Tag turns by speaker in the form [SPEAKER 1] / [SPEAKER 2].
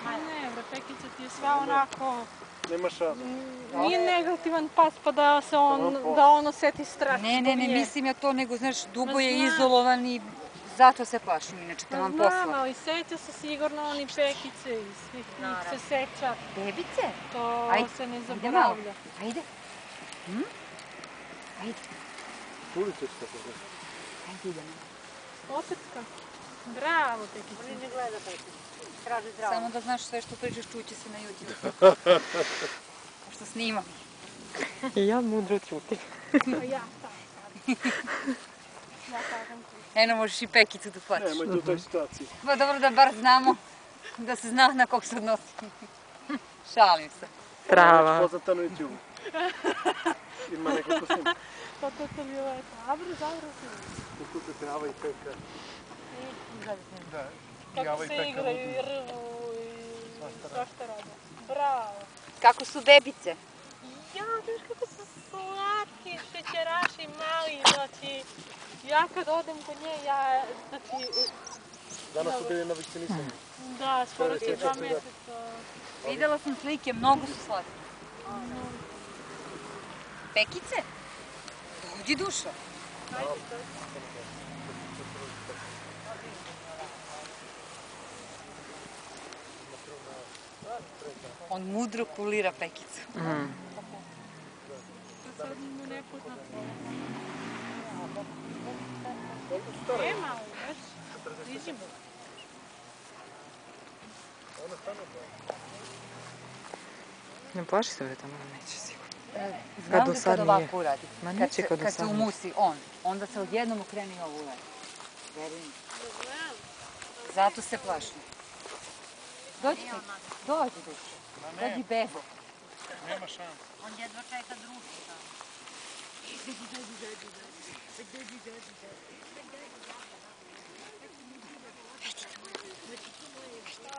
[SPEAKER 1] Ne, bre, pekica ti je sva onako...
[SPEAKER 2] Nema šanse.
[SPEAKER 1] Nije negativan pas pa da on oseti stres.
[SPEAKER 3] Ne, mislim ja to, nego, znaš, dugo je izolovan i zato se plašim, inače te vam posla.
[SPEAKER 1] Znam, ali seća se sigurno oni pekice i svih njih se seća.
[SPEAKER 3] Bebice?
[SPEAKER 1] To se ne zaboravlja.
[SPEAKER 3] Ajde. Ajde.
[SPEAKER 2] Ulica će tako da.
[SPEAKER 3] Ajde idemo.
[SPEAKER 1] Opet kako? Bravo, pekice.
[SPEAKER 4] Oni ne gleda pekice. Traži zdravo.
[SPEAKER 3] Samo da znaš sve što pričaš čuće se na YouTube. Pošto snimam.
[SPEAKER 5] I ja mudro ćutim.
[SPEAKER 1] Ja kažem.
[SPEAKER 3] Eno, možeš i pekicu da plaćeš.
[SPEAKER 2] Nemojte u toj situaciji.
[SPEAKER 3] Pa dobro da bar znamo, da se zna na kog se odnosi. Šalim se.
[SPEAKER 5] Trava.
[SPEAKER 2] Poznata na YouTube. Ima neko ko snima.
[SPEAKER 1] Pa to bi ovo je tabro, zavrlo se.
[SPEAKER 2] Tu se trava i peka. Da.
[SPEAKER 1] Kako se igraju i rvu i svašta rade. Bravo.
[SPEAKER 3] Kako su bebice?
[SPEAKER 1] Ja, znaš kako su slatki, šećeraši mali, znači... Ja kad odem kod nje, znači...
[SPEAKER 2] Danas su bili na vakcinisanju.
[SPEAKER 1] Da, skoro će 2 mjeseca.
[SPEAKER 3] Videla sam slike, mnogo su slatke. Pekice? Dođi, dušo. On mudro kulira pekicu.
[SPEAKER 1] To sad mu ne poznato. Je malo, već? Dižimo.
[SPEAKER 5] Ne plaši se tamo, neće sigurno.
[SPEAKER 3] Znam da kad ovako uradi.
[SPEAKER 5] Ma neće kad
[SPEAKER 3] se umusi on, onda se odjednom okrene i ovo uradi. Veruj mi. Zato se plašim. Dođi ti, dođi dušo. Dođi bebo.
[SPEAKER 2] Nema šanse.
[SPEAKER 4] On jedva čeka društvo tamo.